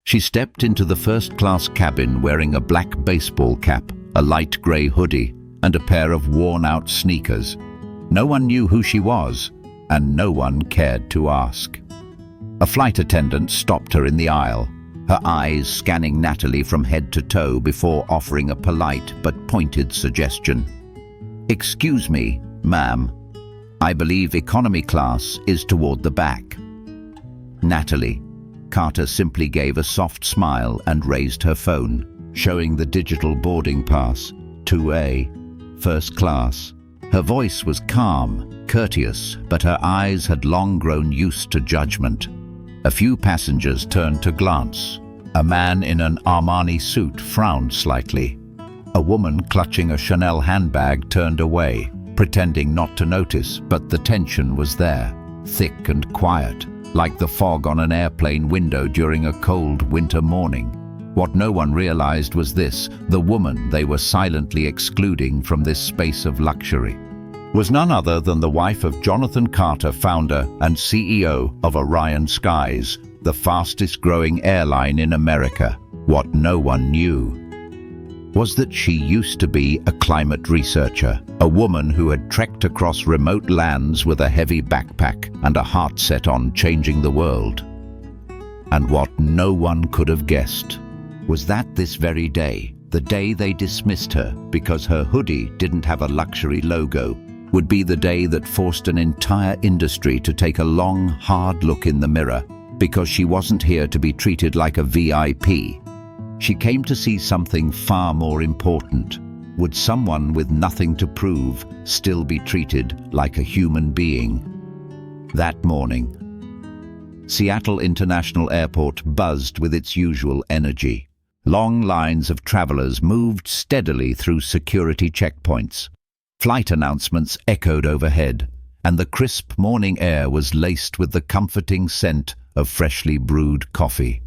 She stepped into the first-class cabin wearing a black baseball cap, a light grey hoodie, and a pair of worn-out sneakers. No one knew who she was, and no one cared to ask. A flight attendant stopped her in the aisle, her eyes scanning Natalie from head to toe before offering a polite but pointed suggestion. "Excuse me, ma'am. I believe economy class is toward the back." "Natalie." Carter simply gave a soft smile and raised her phone, showing the digital boarding pass, 2A, first class. Her voice was calm, courteous, but her eyes had long grown used to judgment. A few passengers turned to glance. A man in an Armani suit frowned slightly. A woman clutching a Chanel handbag turned away, pretending not to notice, but the tension was there, thick and quiet, like the fog on an airplane window during a cold winter morning. What no one realized was this: the woman they were silently excluding from this space of luxury was none other than the wife of Jonathan Carter, founder and CEO of Orion Skies, the fastest-growing airline in America. What no one knew was that she used to be a climate researcher, a woman who had trekked across remote lands with a heavy backpack and a heart set on changing the world. And what no one could have guessed was that this very day, the day they dismissed her because her hoodie didn't have a luxury logo, would be the day that forced an entire industry to take a long, hard look in the mirror, because she wasn't here to be treated like a VIP. She came to see something far more important. Would someone with nothing to prove still be treated like a human being? That morning, Seattle International Airport buzzed with its usual energy. Long lines of travelers moved steadily through security checkpoints. Flight announcements echoed overhead, and the crisp morning air was laced with the comforting scent of freshly brewed coffee.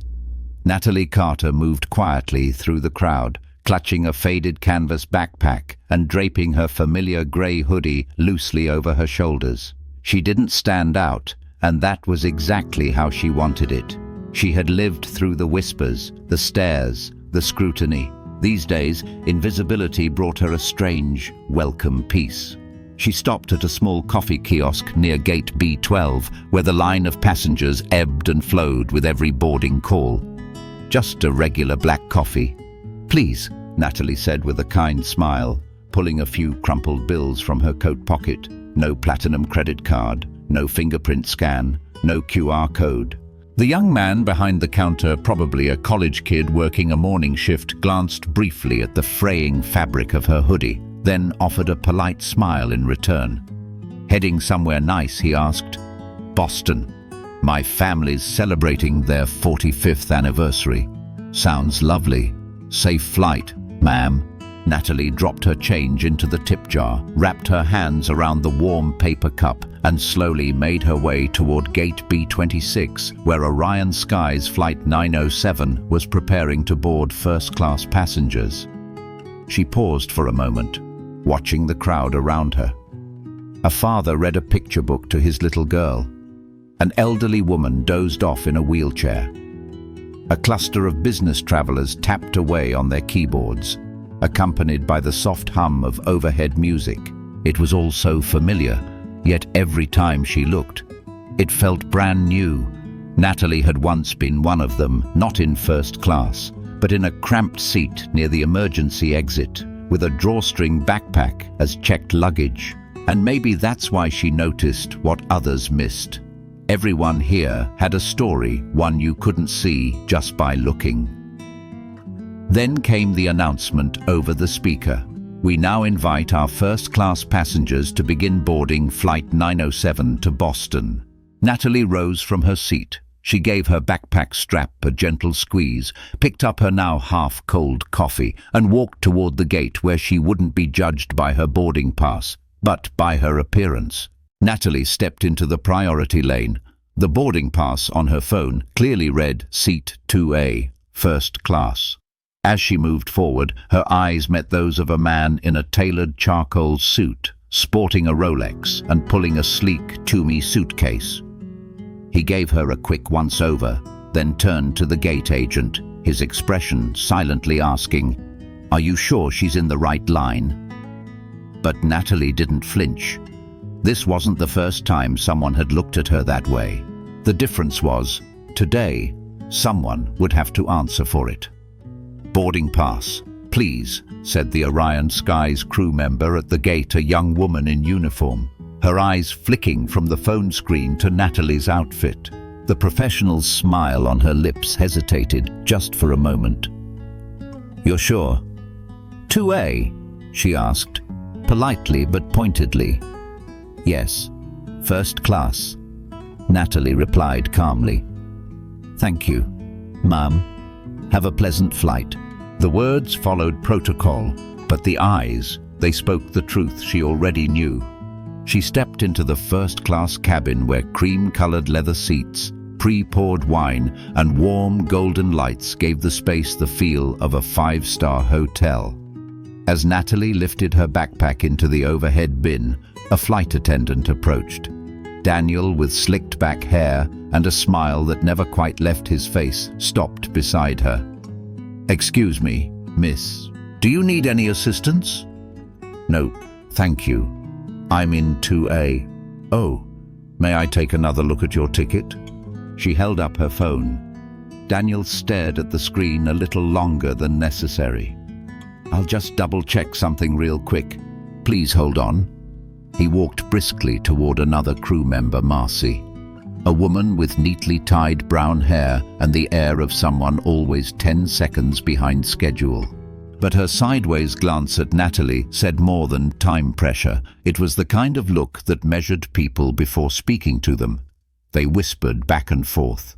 Natalie Carter moved quietly through the crowd, clutching a faded canvas backpack and draping her familiar grey hoodie loosely over her shoulders. She didn't stand out, and that was exactly how she wanted it. She had lived through the whispers, the stares, the scrutiny. These days, invisibility brought her a strange, welcome peace. She stopped at a small coffee kiosk near gate B12, where the line of passengers ebbed and flowed with every boarding call. "Just a regular black coffee, please," Natalie said with a kind smile, pulling a few crumpled bills from her coat pocket. No platinum credit card, no fingerprint scan, no QR code. The young man behind the counter, probably a college kid working a morning shift, glanced briefly at the fraying fabric of her hoodie, then offered a polite smile in return. "Heading somewhere nice?" he asked. "Boston. My family's celebrating their 45th anniversary." "Sounds lovely. Safe flight, ma'am." Natalie dropped her change into the tip jar, wrapped her hands around the warm paper cup, and slowly made her way toward gate B26, where Orion Skies Flight 907 was preparing to board first-class passengers. She paused for a moment, watching the crowd around her. A father read a picture book to his little girl. An elderly woman dozed off in a wheelchair. A cluster of business travelers tapped away on their keyboards, accompanied by the soft hum of overhead music. It was all so familiar, yet every time she looked, it felt brand new. Natalie had once been one of them, not in first class, but in a cramped seat near the emergency exit, with a drawstring backpack as checked luggage. And maybe that's why she noticed what others missed. Everyone here had a story, one you couldn't see just by looking. Then came the announcement over the speaker. "We now invite our first-class passengers to begin boarding Flight 907 to Boston." Natalie rose from her seat. She gave her backpack strap a gentle squeeze, picked up her now half-cold coffee, and walked toward the gate where she wouldn't be judged by her boarding pass, but by her appearance. Natalie stepped into the priority lane. The boarding pass on her phone clearly read Seat 2A, First Class. As she moved forward, her eyes met those of a man in a tailored charcoal suit, sporting a Rolex and pulling a sleek Toomey suitcase. He gave her a quick once-over, then turned to the gate agent, his expression silently asking, "Are you sure she's in the right line?" But Natalie didn't flinch. This wasn't the first time someone had looked at her that way. The difference was, today, someone would have to answer for it. "Boarding pass, please," said the Orion Skies crew member at the gate, a young woman in uniform, her eyes flicking from the phone screen to Natalie's outfit. The professional's smile on her lips hesitated just for a moment. "You're sure?" "2A?" she asked, politely but pointedly. "Yes, first class," Natalie replied calmly. "Thank you, ma'am. Have a pleasant flight." The words followed protocol, but the eyes, they spoke the truth she already knew. She stepped into the first-class cabin where cream-colored leather seats, pre-poured wine, and warm golden lights gave the space the feel of a five-star hotel. As Natalie lifted her backpack into the overhead bin, a flight attendant approached. Daniel, with slicked-back hair and a smile that never quite left his face, stopped beside her. "Excuse me, miss. Do you need any assistance?" "No, thank you. I'm in 2A. "Oh, may I take another look at your ticket?" She held up her phone. Daniel stared at the screen a little longer than necessary. "I'll just double-check something real quick. Please hold on." He walked briskly toward another crew member, Marcy, a woman with neatly tied brown hair and the air of someone always 10 seconds behind schedule. But her sideways glance at Natalie said more than time pressure. It was the kind of look that measured people before speaking to them. They whispered back and forth.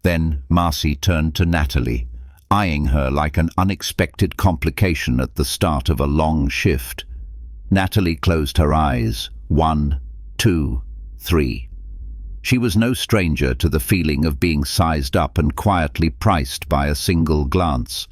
Then Marcy turned to Natalie, eyeing her like an unexpected complication at the start of a long shift. Natalie closed her eyes. 1, 2, 3. She was no stranger to the feeling of being sized up and quietly priced by a single glance.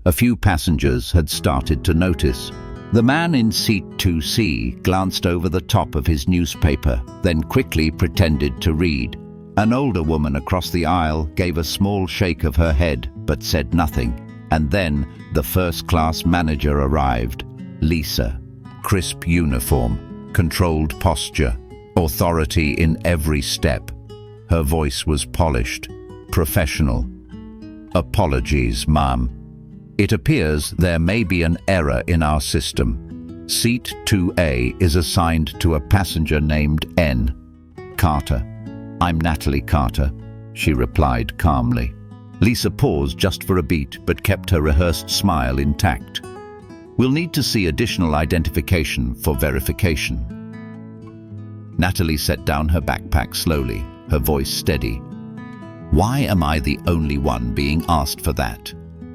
A few passengers had started to notice. The man in seat 2C glanced over the top of his newspaper, then quickly pretended to read. An older woman across the aisle gave a small shake of her head but said nothing. And then the first-class manager arrived. Lisa. Crisp uniform, controlled posture, authority in every step. Her voice was polished, professional. "Apologies, ma'am. It appears there may be an error in our system. Seat 2A is assigned to a passenger named N. Carter. I'm Natalie Carter," she replied calmly. Lisa paused just for a beat but kept her rehearsed smile intact. "We'll need to see additional identification for verification." Natalie set down her backpack slowly, her voice steady. "Why am I the only one being asked for that?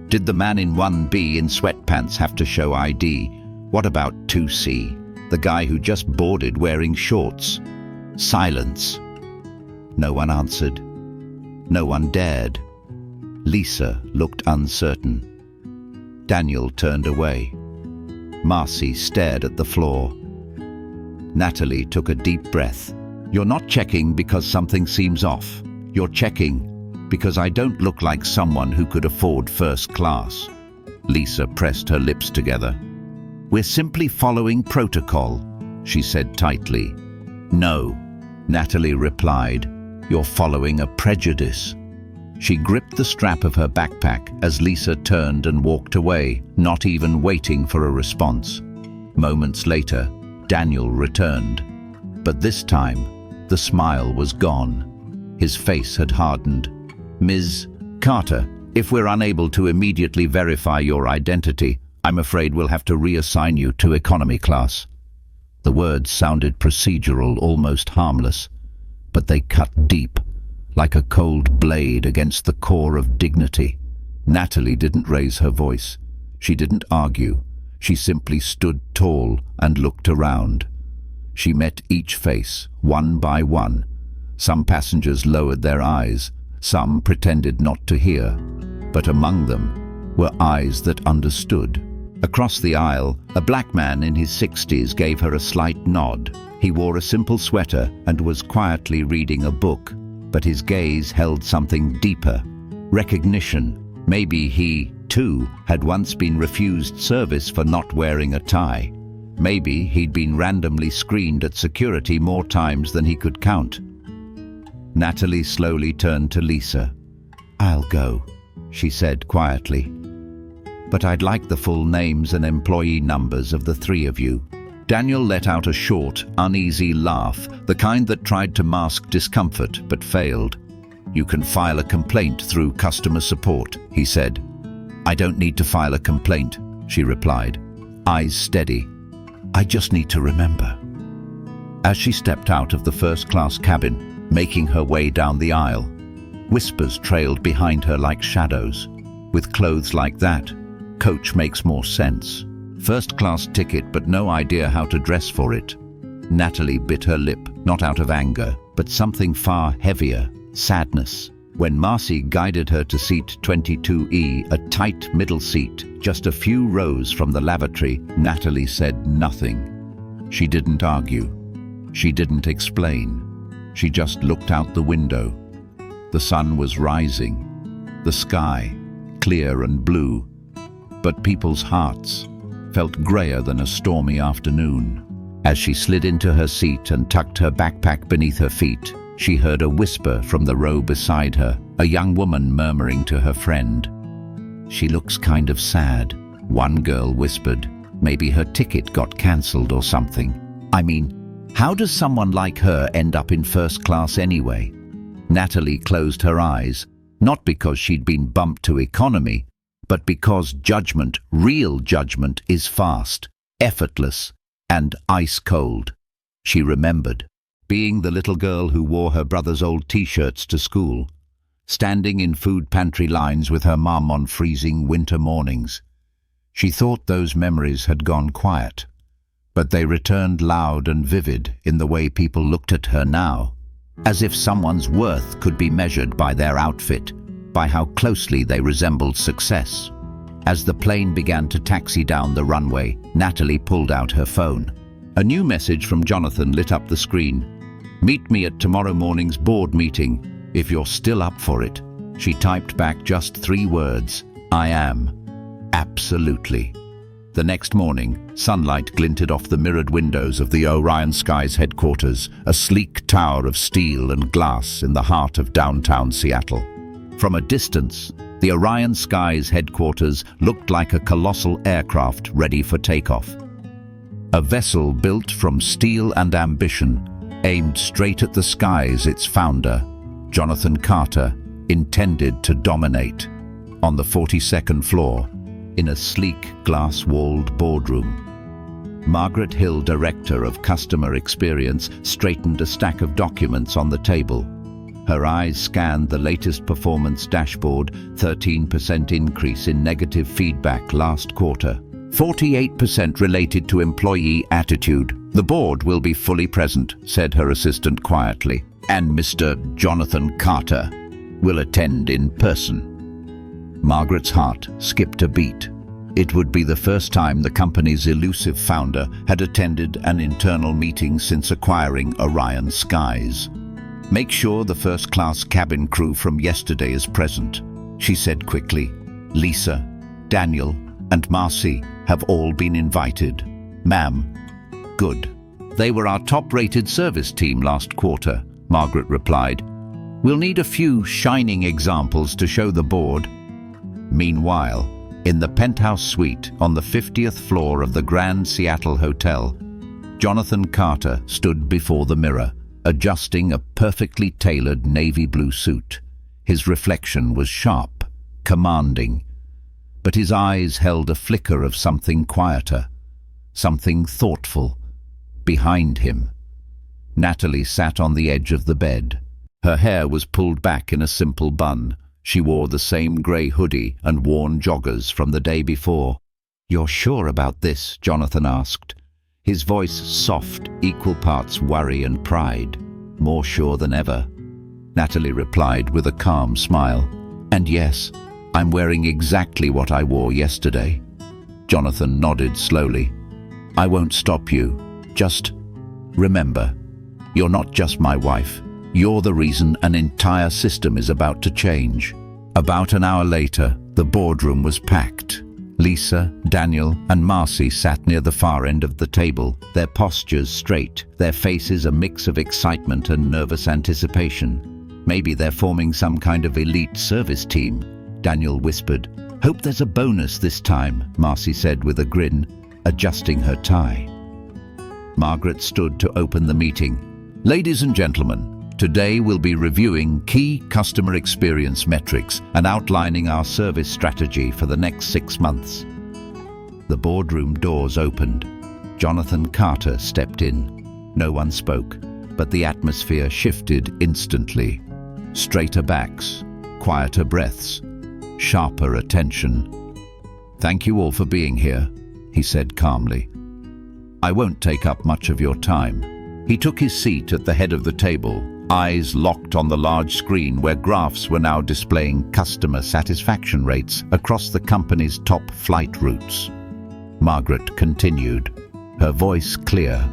Did the man in 1B in sweatpants have to show ID? What about 2C, the guy who just boarded wearing shorts?" Silence. No one answered. No one dared. Lisa looked uncertain. Daniel turned away. Marcy stared at the floor. Natalie took a deep breath. "You're not checking because something seems off. You're checking because I don't look like someone who could afford first class." Lisa pressed her lips together. "We're simply following protocol," she said tightly. "No," Natalie replied. "You're following a prejudice." She gripped the strap of her backpack as Lisa turned and walked away, not even waiting for a response. Moments later, Daniel returned. But this time, the smile was gone. His face had hardened. "Ms. Carter, if we're unable to immediately verify your identity, I'm afraid we'll have to reassign you to economy class." The words sounded procedural, almost harmless, but they cut deep, like a cold blade against the core of dignity. Natalie didn't raise her voice. She didn't argue. She simply stood tall and looked around. She met each face, one by one. Some passengers lowered their eyes. Some pretended not to hear. But among them were eyes that understood. Across the aisle, a black man in his 60s gave her a slight nod. He wore a simple sweater and was quietly reading a book. but his gaze held something deeper. Recognition. Maybe he, too, had once been refused service for not wearing a tie. Maybe he'd been randomly screened at security more times than he could count. Natalie slowly turned to Lisa. "I'll go," she said quietly. "But I'd like the full names and employee numbers of the three of you." Daniel let out a short, uneasy laugh, the kind that tried to mask discomfort but failed. "You can file a complaint through customer support," he said. "I don't need to file a complaint," she replied, eyes steady. "I just need to remember." As she stepped out of the first-class cabin, making her way down the aisle, whispers trailed behind her like shadows. With clothes like that, coach makes more sense. First-class ticket, but no idea how to dress for it. Natalie bit her lip, not out of anger, but something far heavier, sadness. When Marcy guided her to seat 22E, a tight middle seat, just a few rows from the lavatory, Natalie said nothing. She didn't argue. She didn't explain. She just looked out the window. The sun was rising. The sky, clear and blue. But people's hearts felt grayer than a stormy afternoon. As she slid into her seat and tucked her backpack beneath her feet, she heard a whisper from the row beside her, a young woman murmuring to her friend. "She looks kind of sad," one girl whispered. "Maybe her ticket got cancelled or something. I mean, how does someone like her end up in first class anyway?" Natalie closed her eyes, not because she'd been bumped to economy, but because judgment, real judgment, is fast, effortless, and ice-cold. She remembered being the little girl who wore her brother's old t-shirts to school, standing in food pantry lines with her mum on freezing winter mornings. She thought those memories had gone quiet, but they returned loud and vivid in the way people looked at her now, as if someone's worth could be measured by their outfit, by how closely they resembled success. As the plane began to taxi down the runway, Natalie pulled out her phone. A new message from Jonathan lit up the screen. "Meet me at tomorrow morning's board meeting, if you're still up for it." She typed back just 3 words: "I am. Absolutely." The next morning, sunlight glinted off the mirrored windows of the Orion Skies headquarters, a sleek tower of steel and glass in the heart of downtown Seattle. From a distance, the Orion Skies headquarters looked like a colossal aircraft ready for takeoff. A vessel built from steel and ambition, aimed straight at the skies its founder, Jonathan Carter, intended to dominate. On the 42nd floor, in a sleek, glass-walled boardroom, Margaret Hill, Director of Customer Experience, straightened a stack of documents on the table. Her eyes scanned the latest performance dashboard, 13% increase in negative feedback last quarter. 48% related to employee attitude. "The board will be fully present," said her assistant quietly, "and Mr. Jonathan Carter will attend in person." Margaret's heart skipped a beat. It would be the first time the company's elusive founder had attended an internal meeting since acquiring Orion Skies. "Make sure the first-class cabin crew from yesterday is present," she said quickly. "Lisa, Daniel, and Marcy have all been invited." "Ma'am." "Good. They were our top-rated service team last quarter," Margaret replied. "We'll need a few shining examples to show the board." Meanwhile, in the penthouse suite on the 50th floor of the Grand Seattle Hotel, Jonathan Carter stood before the mirror, adjusting a perfectly tailored navy blue suit. His reflection was sharp, commanding, but his eyes held a flicker of something quieter, something thoughtful, behind him. Natalie sat on the edge of the bed. Her hair was pulled back in a simple bun. She wore the same grey hoodie and worn joggers from the day before. "You're sure about this?" Jonathan asked. His voice soft, equal parts worry and pride. "More sure than ever," Natalie replied with a calm smile. "And yes, I'm wearing exactly what I wore yesterday." Jonathan nodded slowly. "I won't stop you. Just remember, you're not just my wife. You're the reason an entire system is about to change." About an hour later, the boardroom was packed. Lisa, Daniel, and Marcy sat near the far end of the table, their postures straight, their faces a mix of excitement and nervous anticipation. "Maybe they're forming some kind of elite service team," Daniel whispered. "Hope there's a bonus this time," Marcy said with a grin, adjusting her tie. Margaret stood to open the meeting. "Ladies and gentlemen, today we'll be reviewing key customer experience metrics and outlining our service strategy for the next 6 months." The boardroom doors opened. Jonathan Carter stepped in. No one spoke, but the atmosphere shifted instantly. Straighter backs, quieter breaths, sharper attention. "Thank you all for being here," he said calmly. "I won't take up much of your time." He took his seat at the head of the table, eyes locked on the large screen where graphs were now displaying customer satisfaction rates across the company's top flight routes. Margaret continued, her voice clear.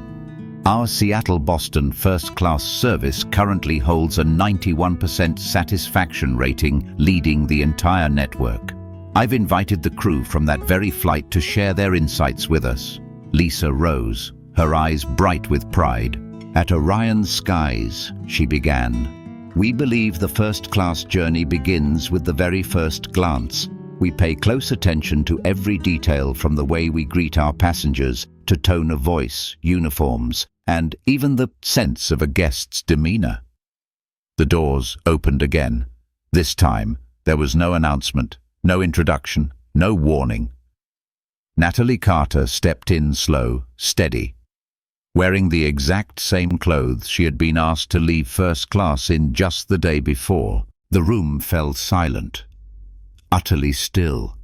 "Our Seattle-Boston first-class service currently holds a 91% satisfaction rating, leading the entire network. I've invited the crew from that very flight to share their insights with us." Lisa rose, her eyes bright with pride. "At Orion Skies," she began, "we believe the first-class journey begins with the very first glance. We pay close attention to every detail, from the way we greet our passengers to tone of voice, uniforms, and even the sense of a guest's demeanor." The doors opened again. This time, there was no announcement, no introduction, no warning. Natalie Carter stepped in slow, steady, wearing the exact same clothes she had been asked to leave first class in just the day before. The room fell silent, utterly still,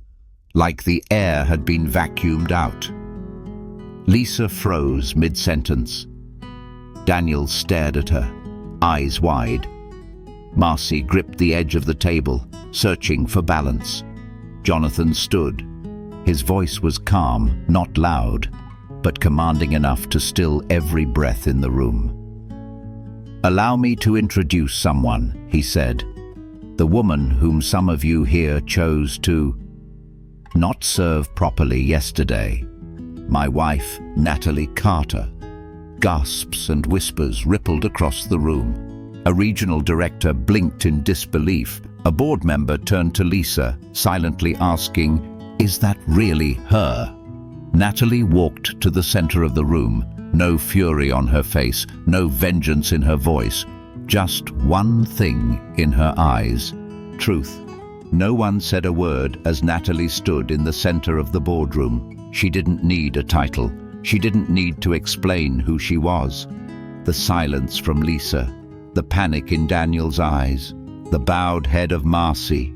like the air had been vacuumed out. Lisa froze mid-sentence. Daniel stared at her, eyes wide. Marcy gripped the edge of the table, searching for balance. Jonathan stood. His voice was calm, not loud, but commanding enough to still every breath in the room. "Allow me to introduce someone," he said. "The woman whom some of you here chose to not serve properly yesterday. My wife, Natalie Carter." Gasps and whispers rippled across the room. A regional director blinked in disbelief. A board member turned to Lisa, silently asking, "Is that really her?" Natalie walked to the center of the room, no fury on her face, no vengeance in her voice, just one thing in her eyes: truth. No one said a word as Natalie stood in the center of the boardroom. She didn't need a title. She didn't need to explain who she was. The silence from Lisa, the panic in Daniel's eyes, the bowed head of Marcy,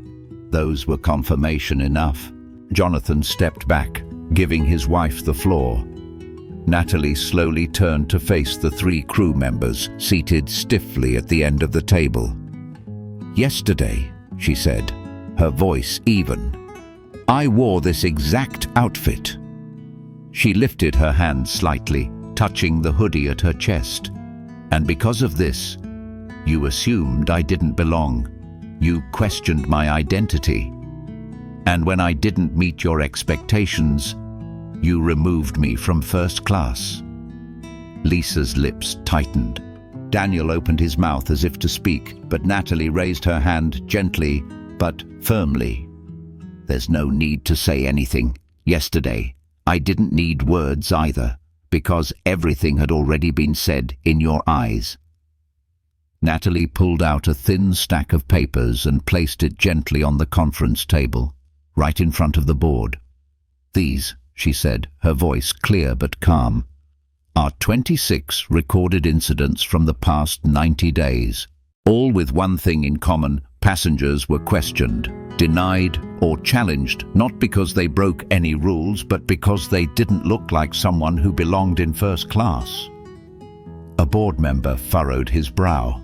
those were confirmation enough. Jonathan stepped back, giving his wife the floor. Natalie slowly turned to face the 3 crew members seated stiffly at the end of the table. "Yesterday," she said, her voice even, "I wore this exact outfit." She lifted her hand slightly, touching the hoodie at her chest. "And because of this, you assumed I didn't belong. You questioned my identity. And when I didn't meet your expectations, you removed me from first class." Lisa's lips tightened. Daniel opened his mouth as if to speak, but Natalie raised her hand gently but firmly. "There's no need to say anything. Yesterday, I didn't need words either, because everything had already been said in your eyes." Natalie pulled out a thin stack of papers and placed it gently on the conference table, right in front of the board. "These," she said, her voice clear but calm, "are 26 recorded incidents from the past 90 days, all with one thing in common: passengers were questioned, denied, or challenged, not because they broke any rules, but because they didn't look like someone who belonged in first class." A board member furrowed his brow.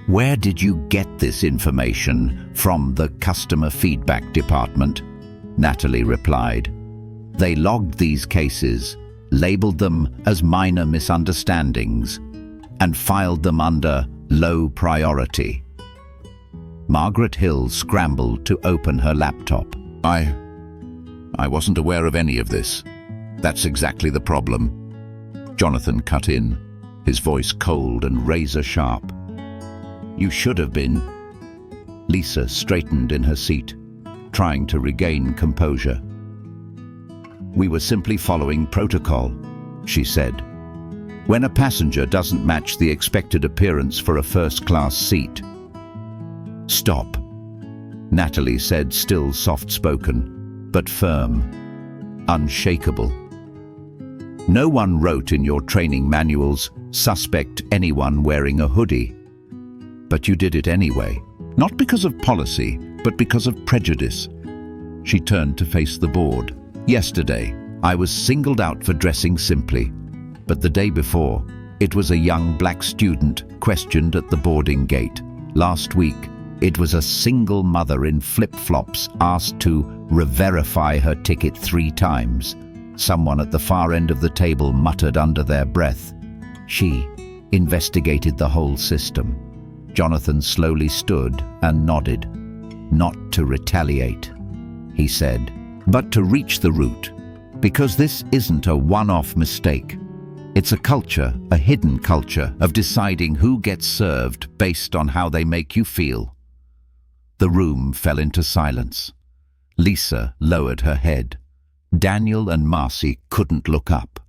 Where did you get this information?" "From the customer feedback department," Natalie replied. "They logged these cases, labeled them as minor misunderstandings, and filed them under low priority. Margaret Hill scrambled to open her laptop. I wasn't aware of any of this. That's exactly the problem. Jonathan cut in, his voice cold and razor-sharp. You should have been. Lisa straightened in her seat, trying to regain composure. We were simply following protocol, she said. When a passenger doesn't match the expected appearance for a first-class seat. Stop, Natalie said, still soft-spoken, but firm, unshakable. No one wrote in your training manuals, suspect anyone wearing a hoodie. But you did it anyway, not because of policy, but because of prejudice. She turned to face the board. Yesterday, I was singled out for dressing simply, but the day before, it was a young black student questioned at the boarding gate. Last week, it was a single mother in flip-flops asked to re-verify her ticket 3 times. Someone at the far end of the table muttered under their breath. She investigated the whole system. Jonathan slowly stood and nodded. Not to retaliate, he said, but to reach the root. Because this isn't a one-off mistake. It's a culture, a hidden culture, of deciding who gets served based on how they make you feel. The room fell into silence. Lisa lowered her head. Daniel and Marcy couldn't look up.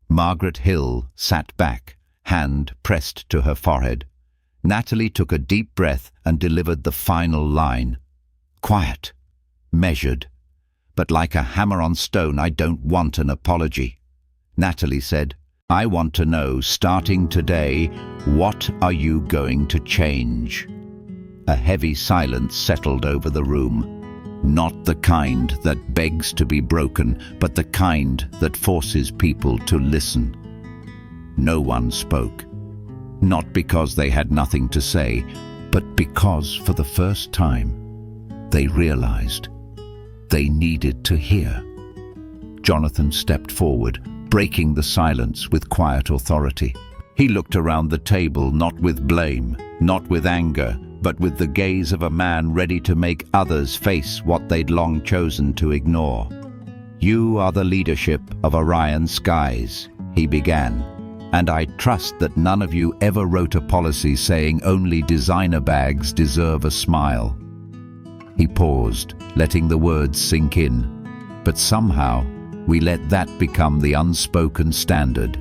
Margaret Hill sat back, hand pressed to her forehead. Natalie took a deep breath and delivered the final line. Quiet, measured, but like a hammer on stone. I don't want an apology. Natalie said, I want to know, starting today, what are you going to change? A heavy silence settled over the room. Not the kind that begs to be broken, but the kind that forces people to listen. No one spoke. Not because they had nothing to say, but because for the first time, they realized they needed to hear. Jonathan stepped forward, breaking the silence with quiet authority. He looked around the table, not with blame, not with anger, but with the gaze of a man ready to make others face what they'd long chosen to ignore. You are the leadership of Orion Skies, he began, and I trust that none of you ever wrote a policy saying only designer bags deserve a smile. He paused, letting the words sink in, but somehow we let that become the unspoken standard.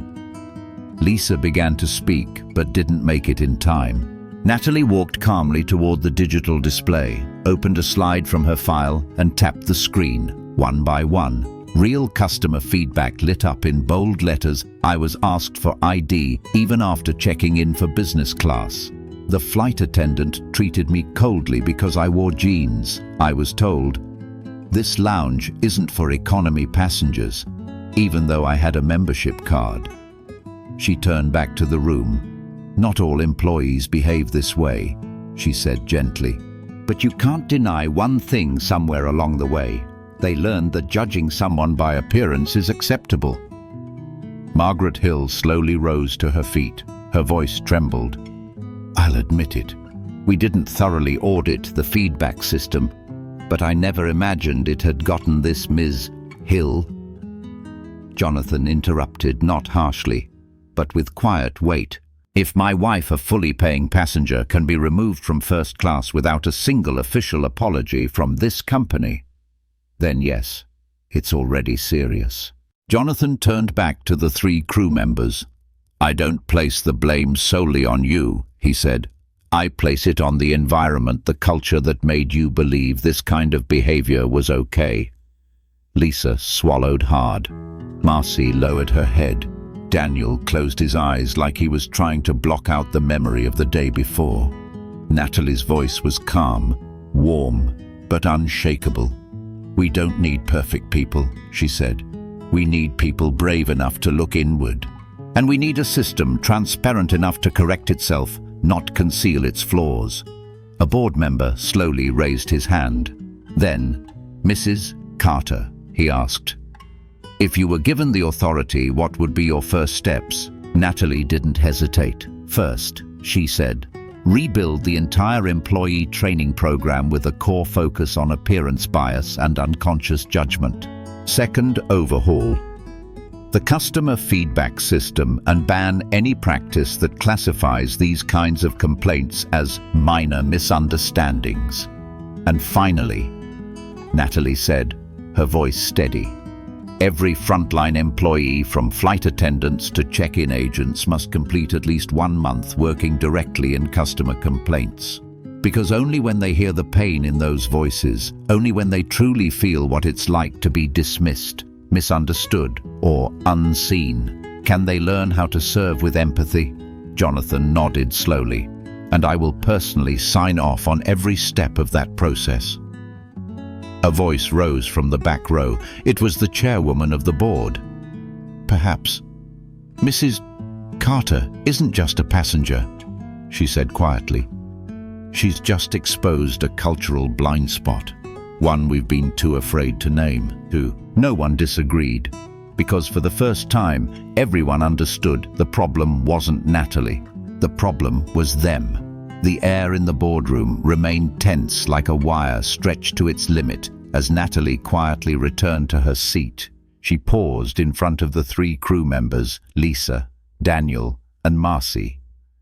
Lisa began to speak, but didn't make it in time. Natalie walked calmly toward the digital display, opened a slide from her file, and tapped the screen, one by one. Real customer feedback lit up in bold letters. I was asked for ID even after checking in for business class. The flight attendant treated me coldly because I wore jeans. I was told, this lounge isn't for economy passengers, even though I had a membership card. She turned back to the room. Not all employees behave this way, she said gently. But you can't deny one thing somewhere along the way. They learned that judging someone by appearance is acceptable. Margaret Hill slowly rose to her feet. Her voice trembled. I'll admit it. We didn't thoroughly audit the feedback system, but I never imagined it had gotten this, Ms. Hill. Jonathan interrupted, not harshly, but with quiet weight. If my wife, a fully paying passenger, can be removed from first class without a single official apology from this company, then yes, it's already serious. Jonathan turned back to the 3 crew members. I don't place the blame solely on you, he said. I place it on the environment, the culture that made you believe this kind of behavior was okay. Lisa swallowed hard. Marcy lowered her head. Daniel closed his eyes like he was trying to block out the memory of the day before. Natalie's voice was calm, warm, but unshakable. We don't need perfect people, she said. We need people brave enough to look inward. And we need a system transparent enough to correct itself, not conceal its flaws. A board member slowly raised his hand. Then, Mrs. Carter, he asked, if you were given the authority, what would be your first steps? Natalie didn't hesitate. First, she said, rebuild the entire employee training program with a core focus on appearance bias and unconscious judgment. Second, overhaul the customer feedback system and ban any practice that classifies these kinds of complaints as minor misunderstandings. And finally, Natalie said, her voice steady, every frontline employee from flight attendants to check-in agents must complete at least 1 month working directly in customer complaints. Because only when they hear the pain in those voices, only when they truly feel what it's like to be dismissed, misunderstood, or unseen, can they learn how to serve with empathy. Jonathan nodded slowly. And I will personally sign off on every step of that process. A voice rose from the back row. It was the chairwoman of the board. Perhaps Mrs. Carter isn't just a passenger, she said quietly. She's just exposed a cultural blind spot, one we've been too afraid to name. No one disagreed, because for the first time, everyone understood the problem wasn't Natalie. The problem was them. The air in the boardroom remained tense like a wire stretched to its limit as Natalie quietly returned to her seat. She paused in front of the 3 crew members, Lisa, Daniel, and Marcy.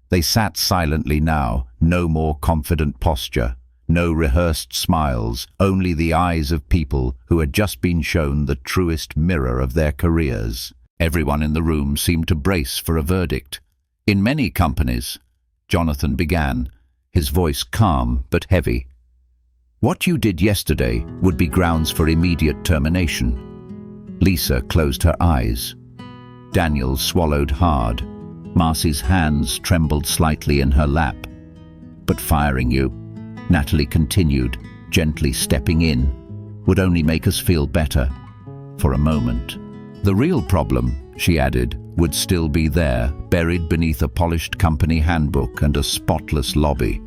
They sat silently now, no more confident posture, no rehearsed smiles, only the eyes of people who had just been shown the truest mirror of their careers. Everyone in the room seemed to brace for a verdict. In many companies, Jonathan began, his voice calm but heavy. What you did yesterday would be grounds for immediate termination. Lisa closed her eyes. Daniel swallowed hard. Marcy's hands trembled slightly in her lap. But firing you, Natalie continued, gently stepping in, would only make us feel better. For a moment. The real problem, she added, would still be there, buried beneath a polished company handbook and a spotless lobby.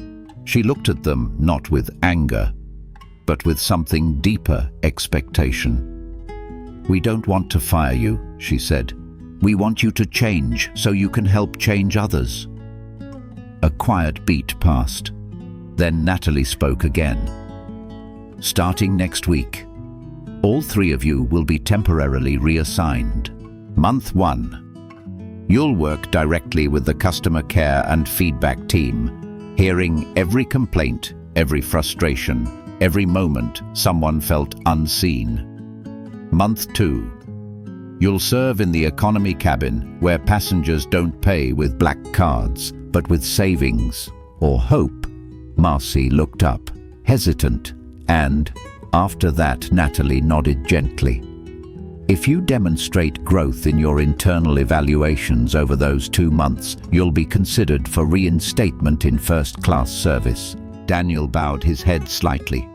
She looked at them not with anger, but with something deeper, expectation. We don't want to fire you, she said. We want you to change so you can help change others. A quiet beat passed. Then Natalie spoke again. Starting next week, all 3 of you will be temporarily reassigned. Month 1. You'll work directly with the customer care and feedback team, hearing every complaint, every frustration, every moment someone felt unseen. Month 2. You'll serve in the economy cabin where passengers don't pay with black cards, but with savings or hope. Marcy looked up, hesitant, and, after that, Natalie nodded gently. If you demonstrate growth in your internal evaluations over those 2 months, you'll be considered for reinstatement in first-class service. Daniel bowed his head slightly.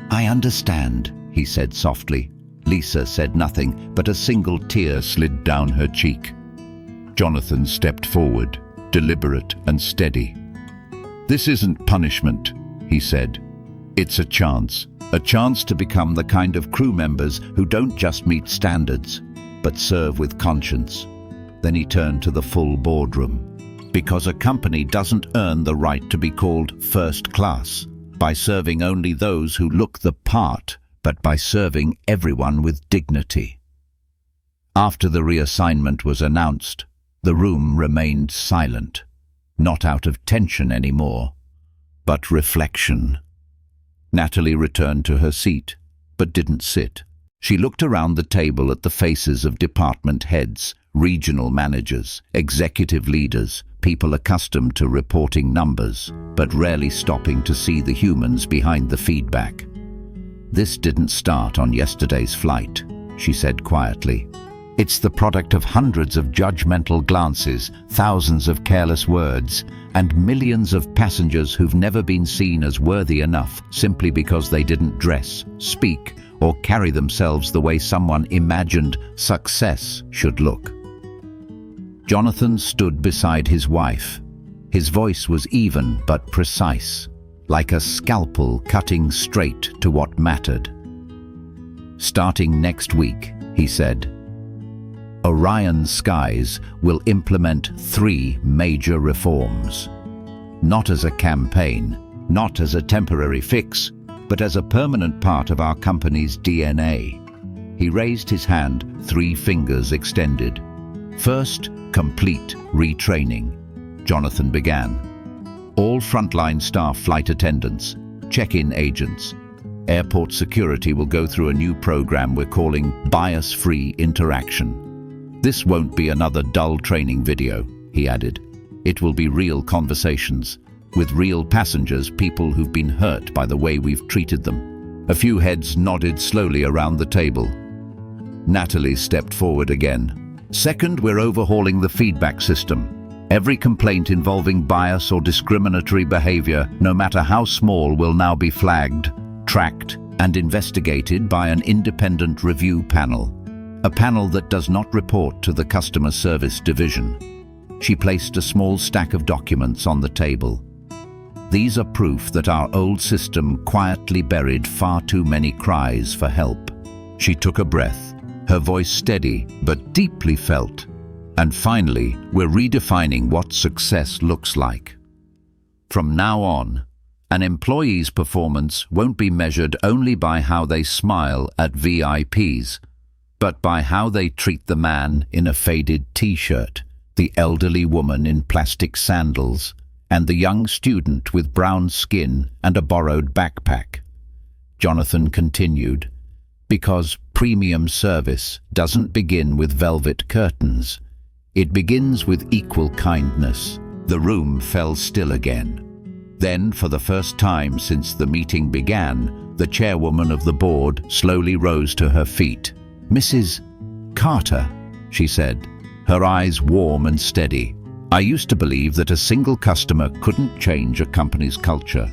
I understand, he said softly. Lisa said nothing, but a single tear slid down her cheek. Jonathan stepped forward, deliberate and steady. This isn't punishment, he said. It's a chance to become the kind of crew members who don't just meet standards, but serve with conscience. Then he turned to the full boardroom. Because a company doesn't earn the right to be called first class by serving only those who look the part, but by serving everyone with dignity. After the reassignment was announced, the room remained silent. Not out of tension anymore, but reflection. Natalie returned to her seat, but didn't sit. She looked around the table at the faces of department heads, regional managers, executive leaders, people accustomed to reporting numbers, but rarely stopping to see the humans behind the feedback. This didn't start on yesterday's flight, she said quietly. It's the product of hundreds of judgmental glances, thousands of careless words, and millions of passengers who've never been seen as worthy enough simply because they didn't dress, speak, or carry themselves the way someone imagined success should look. Jonathan stood beside his wife. His voice was even but precise, like a scalpel cutting straight to what mattered. Starting next week, he said, Orion Skies will implement 3 major reforms. Not as a campaign, not as a temporary fix, but as a permanent part of our company's DNA. He raised his hand, 3 fingers extended. First, complete retraining. Jonathan began. All frontline staff, flight attendants, check-in agents, airport security will go through a new program we're calling Bias-Free Interaction. This won't be another dull training video, he added. It will be real conversations, with real passengers, people who've been hurt by the way we've treated them. A few heads nodded slowly around the table. Natalie stepped forward again. Second, we're overhauling the feedback system. Every complaint involving bias or discriminatory behavior, no matter how small, will now be flagged, tracked, and investigated by an independent review panel. A panel that does not report to the customer service division. She placed a small stack of documents on the table. These are proof that our old system quietly buried far too many cries for help. She took a breath, her voice steady but deeply felt. And finally, we're redefining what success looks like. From now on, an employee's performance won't be measured only by how they smile at VIPs, but by how they treat the man in a faded t-shirt, the elderly woman in plastic sandals, and the young student with brown skin and a borrowed backpack. Jonathan continued, because premium service doesn't begin with velvet curtains. It begins with equal kindness. The room fell still again. Then, for the first time since the meeting began, the chairwoman of the board slowly rose to her feet. "Mrs. Carter," she said, her eyes warm and steady. "I used to believe that a single customer couldn't change a company's culture,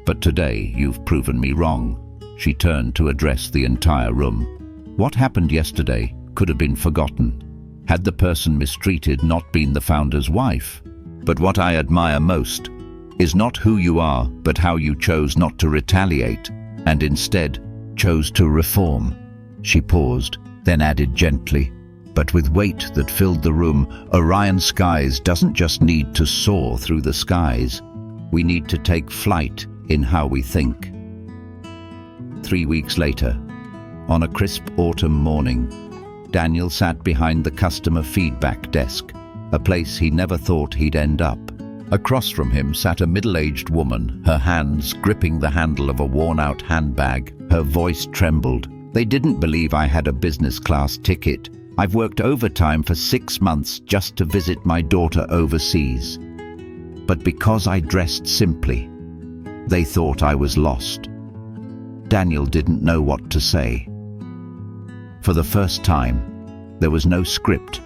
but today you've proven me wrong." She turned to address the entire room. What happened yesterday could have been forgotten, had the person mistreated not been the founder's wife. But what I admire most is not who you are, but how you chose not to retaliate, and instead chose to reform. She paused, then added gently, but with weight that filled the room, Orion Skies doesn't just need to soar through the skies. We need to take flight in how we think. 3 weeks later, on a crisp autumn morning, Daniel sat behind the customer feedback desk, a place he never thought he'd end up. Across from him sat a middle-aged woman, her hands gripping the handle of a worn-out handbag. Her voice trembled. "They didn't believe I had a business-class ticket. I've worked overtime for 6 months just to visit my daughter overseas. But because I dressed simply, they thought I was lost." Daniel didn't know what to say. For the first time, there was no script,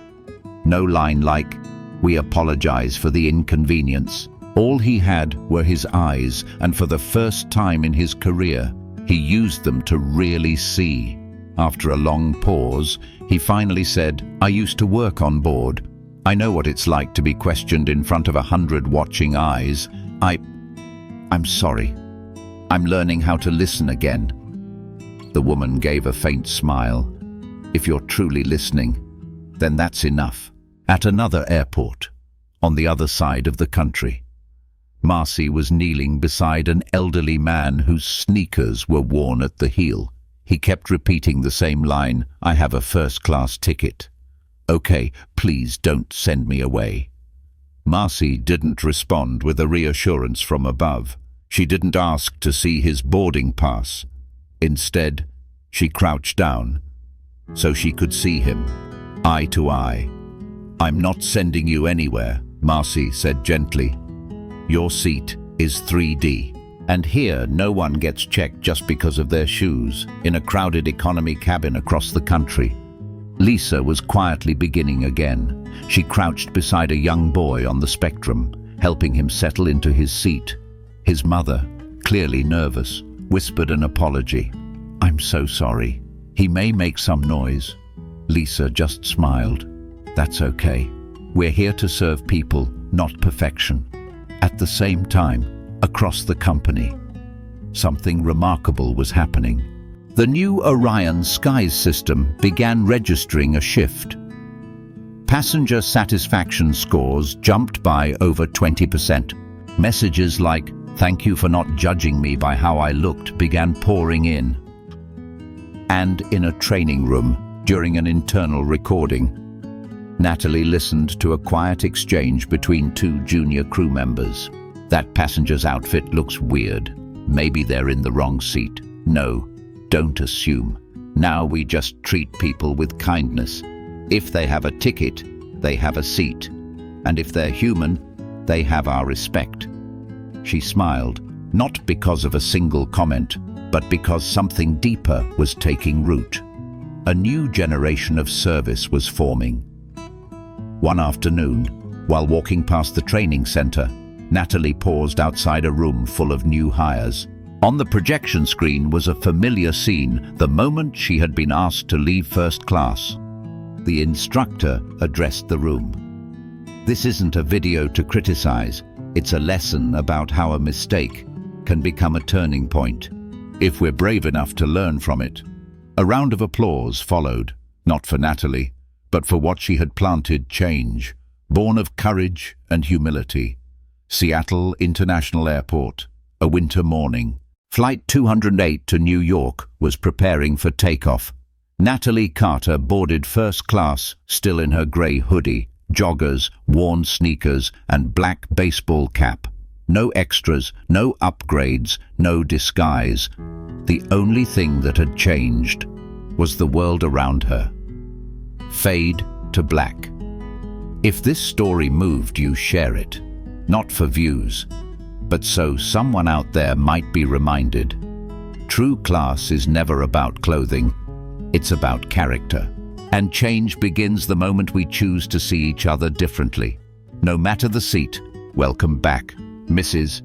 no line like, "We apologize for the inconvenience." All he had were his eyes, and for the first time in his career, he used them to really see. After a long pause, he finally said, "I used to work on board. I know what it's like to be questioned in front of 100 watching eyes. I'm sorry. I'm learning how to listen again." The woman gave a faint smile. "If you're truly listening, then that's enough." At another airport, on the other side of the country, Marcy was kneeling beside an elderly man whose sneakers were worn at the heel. He kept repeating the same line, "I have a first-class ticket. Okay, please don't send me away." Marcy didn't respond with a reassurance from above. She didn't ask to see his boarding pass. Instead, she crouched down so she could see him, eye to eye. "I'm not sending you anywhere," Marcy said gently. "Your seat is 3D. And here, no one gets checked just because of their shoes, in a crowded economy cabin across the country." Lisa was quietly beginning again. She crouched beside a young boy on the spectrum, helping him settle into his seat. His mother, clearly nervous, whispered an apology. "I'm so sorry. He may make some noise." Lisa just smiled. "That's okay. We're here to serve people, not perfection." At the same time, across the company, something remarkable was happening. The new Orion Skies system began registering a shift. Passenger satisfaction scores jumped by over 20%. Messages like, "Thank you for not judging me by how I looked," began pouring in. And in a training room, during an internal recording, Natalie listened to a quiet exchange between two junior crew members. "That passenger's outfit looks weird. Maybe they're in the wrong seat." "No, don't assume. Now we just treat people with kindness. If they have a ticket, they have a seat. And if they're human, they have our respect." She smiled, not because of a single comment, but because something deeper was taking root. A new generation of service was forming. One afternoon, while walking past the training center, Natalie paused outside a room full of new hires. On the projection screen was a familiar scene, the moment she had been asked to leave first class. The instructor addressed the room. "This isn't a video to criticize. It's a lesson about how a mistake can become a turning point, if we're brave enough to learn from it." A round of applause followed, not for Natalie, but for what she had planted change, born of courage and humility. Seattle International Airport, a winter morning. Flight 208 to New York was preparing for takeoff. Natalie Carter boarded first class, still in her grey hoodie, joggers, worn sneakers, and black baseball cap. No extras, no upgrades, no disguise. The only thing that had changed was the world around her. Fade to black. If this story moved you, share it. Not for views, but so someone out there might be reminded. True class is never about clothing. It's about character. And change begins the moment we choose to see each other differently. No matter the seat, "Welcome back, Mrs.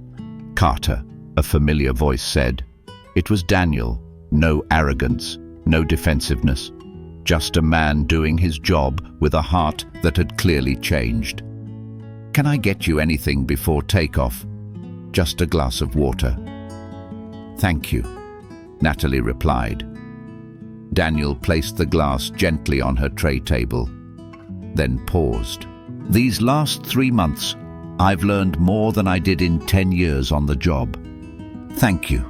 Carter," a familiar voice said. It was Daniel. No arrogance, no defensiveness. Just a man doing his job with a heart that had clearly changed. "Can I get you anything before takeoff?" "Just a glass of water." "Thank you," Natalie replied. Daniel placed the glass gently on her tray table, then paused. "These last 3 months, I've learned more than I did in 10 years on the job. Thank you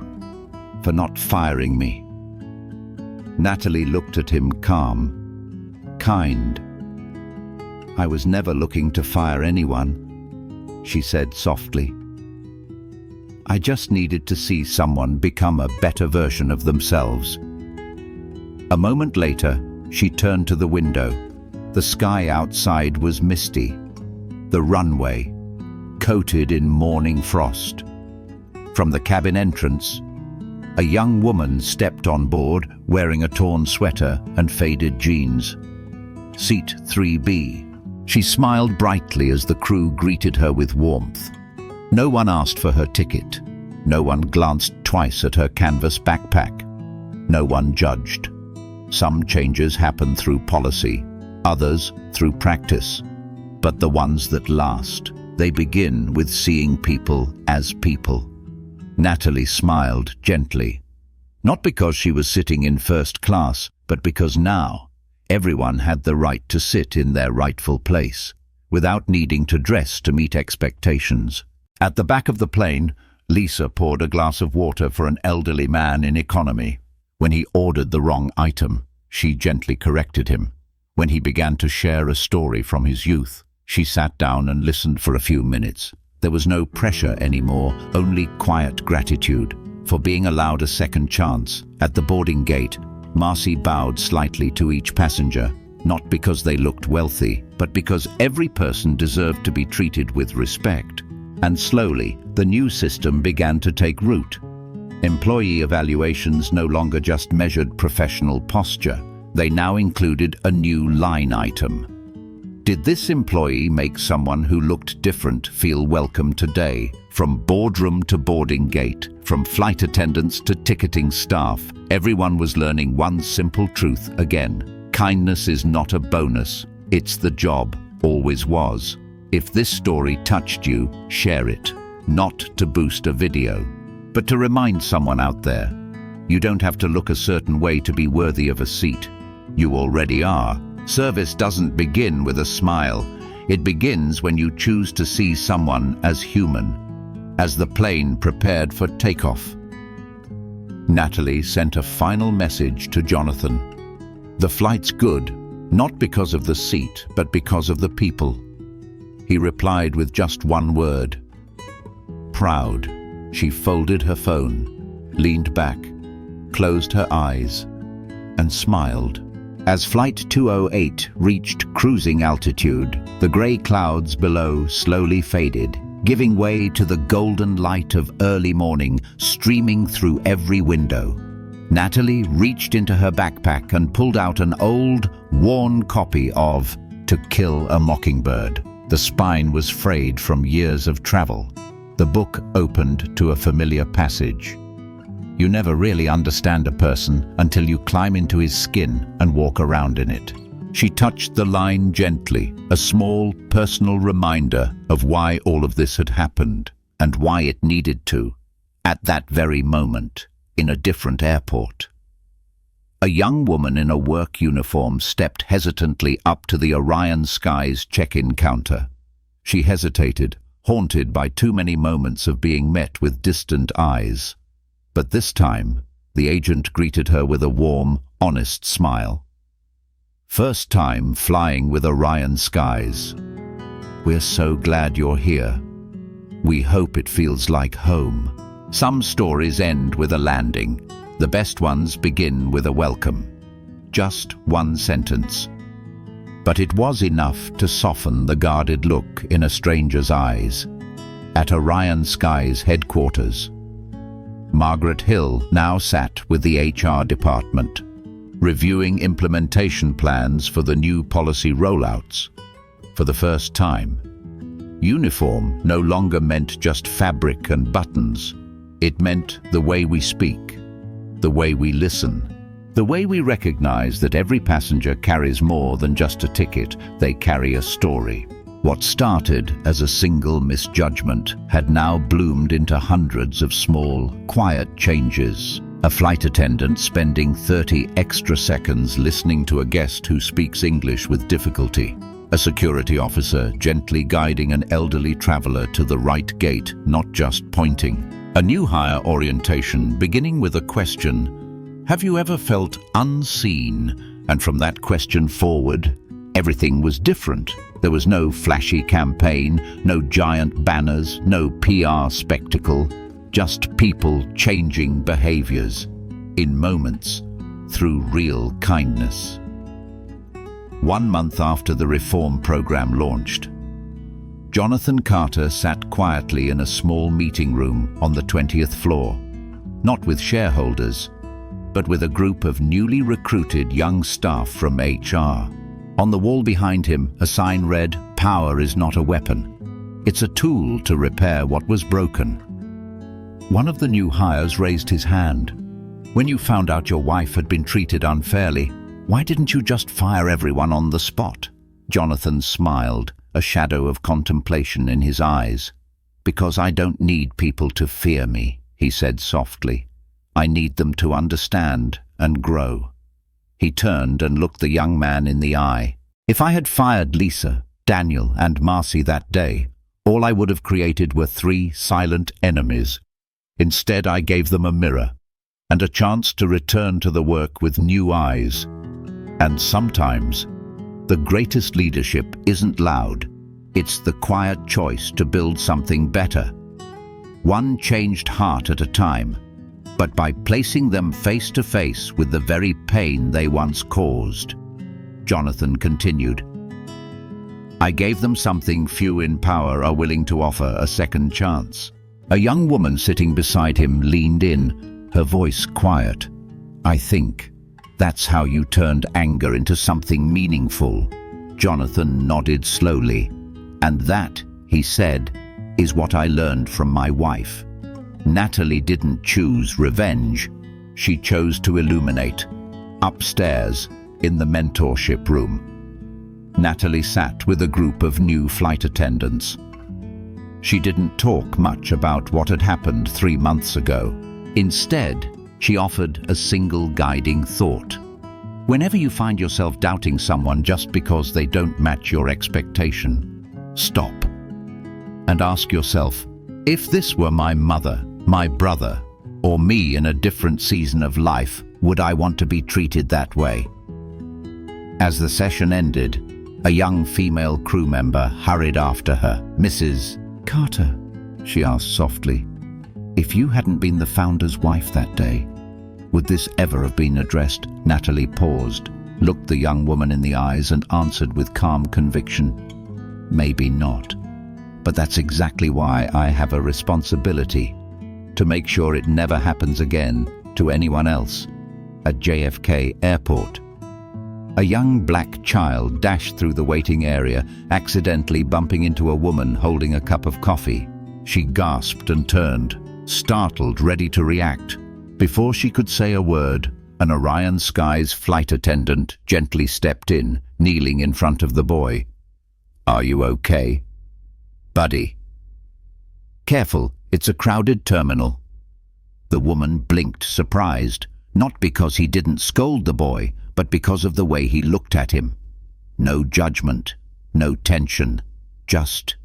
for not firing me." Natalie looked at him calm, kind. "I was never looking to fire anyone," she said softly. "I just needed to see someone become a better version of themselves." A moment later, she turned to the window. The sky outside was misty, the runway coated in morning frost. From the cabin entrance, a young woman stepped on board wearing a torn sweater and faded jeans. "Seat 3B. She smiled brightly as the crew greeted her with warmth. No one asked for her ticket. No one glanced twice at her canvas backpack. No one judged. Some changes happen through policy, others through practice. But the ones that last, they begin with seeing people as people. Natalie smiled gently, not because she was sitting in first class, but because now everyone had the right to sit in their rightful place, without needing to dress to meet expectations. At the back of the plane, Lisa poured a glass of water for an elderly man in economy. When he ordered the wrong item, she gently corrected him. When he began to share a story from his youth, she sat down and listened for a few minutes. There was no pressure anymore, only quiet gratitude for being allowed a second chance. At the boarding gate, Marcy bowed slightly to each passenger, not because they looked wealthy, but because every person deserved to be treated with respect. And slowly, the new system began to take root. Employee evaluations no longer just measured professional posture. They now included a new line item. Did this employee make someone who looked different feel welcome today? From boardroom to boarding gate, from flight attendants to ticketing staff, everyone was learning one simple truth again. Kindness is not a bonus. It's the job, always was. If this story touched you, share it. Not to boost a video, but to remind someone out there. You don't have to look a certain way to be worthy of a seat. You already are, Service doesn't begin with a smile. It begins when you choose to see someone as human, as the plane prepared for takeoff. Natalie sent a final message to Jonathan. The flight's good, not because of the seat, but because of the people. He replied with just one word. Proud. She folded her phone, leaned back, closed her eyes, and smiled. As Flight 208 reached cruising altitude, the grey clouds below slowly faded, giving way to the golden light of early morning streaming through every window. Natalie reached into her backpack and pulled out an old, worn copy of To Kill a Mockingbird. The spine was frayed from years of travel. The book opened to a familiar passage. You never really understand a person until you climb into his skin and walk around in it. She touched the line gently, a small, personal reminder of why all of this had happened and why it needed to, at that very moment, in a different airport. A young woman in a work uniform stepped hesitantly up to the Orion Skies check-in counter. She hesitated, haunted by too many moments of being met with distant eyes. But this time, the agent greeted her with a warm, honest smile. First time flying with Orion Skies. We're so glad you're here. We hope it feels like home. Some stories end with a landing. The best ones begin with a welcome. Just one sentence. But it was enough to soften the guarded look in a stranger's eyes. At Orion Skies headquarters, Margaret Hill now sat with the HR department, reviewing implementation plans for the new policy rollouts. For the first time, uniform no longer meant just fabric and buttons. It meant the way we speak, the way we listen, the way we recognize that every passenger carries more than just a ticket, they carry a story. What started as a single misjudgment had now bloomed into hundreds of small, quiet changes. A flight attendant spending 30 extra seconds listening to a guest who speaks English with difficulty. A security officer gently guiding an elderly traveler to the right gate, not just pointing. A new hire orientation beginning with a question, have you ever felt unseen? And from that question forward, everything was different. There was no flashy campaign, no giant banners, no PR spectacle, just people changing behaviors, in moments, through real kindness. 1 month after the reform program launched, Jonathan Carter sat quietly in a small meeting room on the 20th floor, not with shareholders, but with a group of newly recruited young staff from HR. On the wall behind him, a sign read, "Power is not a weapon. It's a tool to repair what was broken." One of the new hires raised his hand. "When you found out your wife had been treated unfairly, why didn't you just fire everyone on the spot?" Jonathan smiled, a shadow of contemplation in his eyes. "Because I don't need people to fear me," he said softly. "I need them to understand and grow." He turned and looked the young man in the eye. "If I had fired Lisa, Daniel, and Marcy that day, all I would have created were 3 silent enemies. Instead, I gave them a mirror and a chance to return to the work with new eyes. And sometimes, the greatest leadership isn't loud. It's the quiet choice to build something better. One changed heart at a time, but by placing them face to face with the very pain they once caused." Jonathan continued, "I gave them something few in power are willing to offer, a second chance." A young woman sitting beside him leaned in, her voice quiet. "I think that's how you turned anger into something meaningful." Jonathan nodded slowly. "And that," he said, "is what I learned from my wife. Natalie didn't choose revenge. She chose to illuminate." Upstairs, in the mentorship room, Natalie sat with a group of new flight attendants. She didn't talk much about what had happened 3 months ago. Instead, she offered a single guiding thought. Whenever you find yourself doubting someone just because they don't match your expectation, stop and ask yourself, if this were my mother, my brother, or me in a different season of life, would I want to be treated that way? As the session ended, a young female crew member hurried after her. "Mrs. Carter," she asked softly, "if you hadn't been the founder's wife that day, would this ever have been addressed?" Natalie paused, looked the young woman in the eyes, and answered with calm conviction, "Maybe not. But that's exactly why I have a responsibility to make sure it never happens again to anyone else." At JFK Airport, a young black child dashed through the waiting area, accidentally bumping into a woman holding a cup of coffee. She gasped and turned, startled, ready to react. Before she could say a word, an Orion Skies flight attendant gently stepped in, kneeling in front of the boy. "Are you okay, buddy? Careful, it's a crowded terminal." The woman blinked, surprised, not because he didn't scold the boy, but because of the way he looked at him. No judgment, no tension, just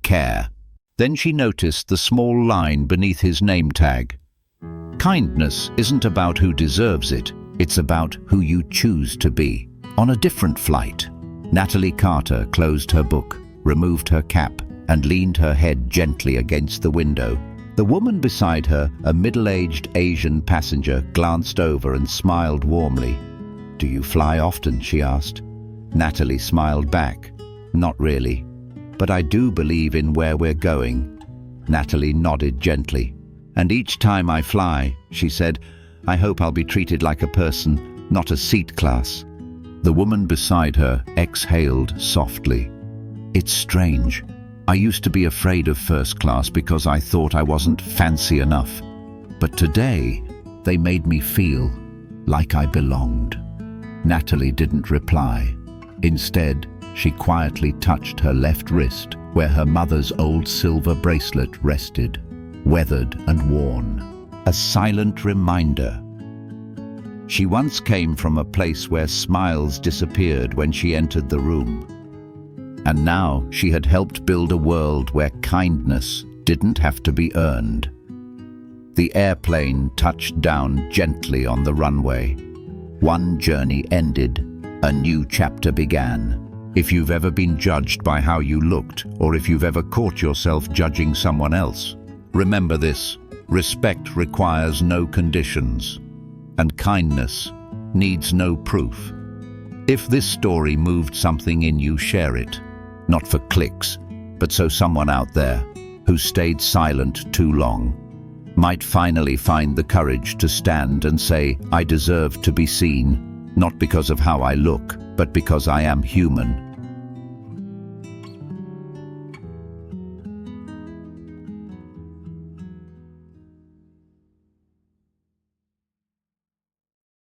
care. Then she noticed the small line beneath his name tag. Kindness isn't about who deserves it, it's about who you choose to be. On a different flight, Natalie Carter closed her book, removed her cap, and leaned her head gently against the window. The woman beside her, a middle-aged Asian passenger, glanced over and smiled warmly. "Do you fly often?" she asked. Natalie smiled back. "Not really, but I do believe in where we're going." Natalie nodded gently. "And each time I fly," she said, "I hope I'll be treated like a person, not a seat class." The woman beside her exhaled softly. "It's strange. I used to be afraid of first class because I thought I wasn't fancy enough. But today, they made me feel like I belonged." Natalie didn't reply. Instead, she quietly touched her left wrist, where her mother's old silver bracelet rested, weathered and worn. A silent reminder. She once came from a place where smiles disappeared when she entered the room. And now she had helped build a world where kindness didn't have to be earned. The airplane touched down gently on the runway. One journey ended, a new chapter began. If you've ever been judged by how you looked, or if you've ever caught yourself judging someone else, remember this: respect requires no conditions, and kindness needs no proof. If this story moved something in you, share it. Not for clicks, but so someone out there who stayed silent too long might finally find the courage to stand and say, "I deserve to be seen, not because of how I look, but because I am human."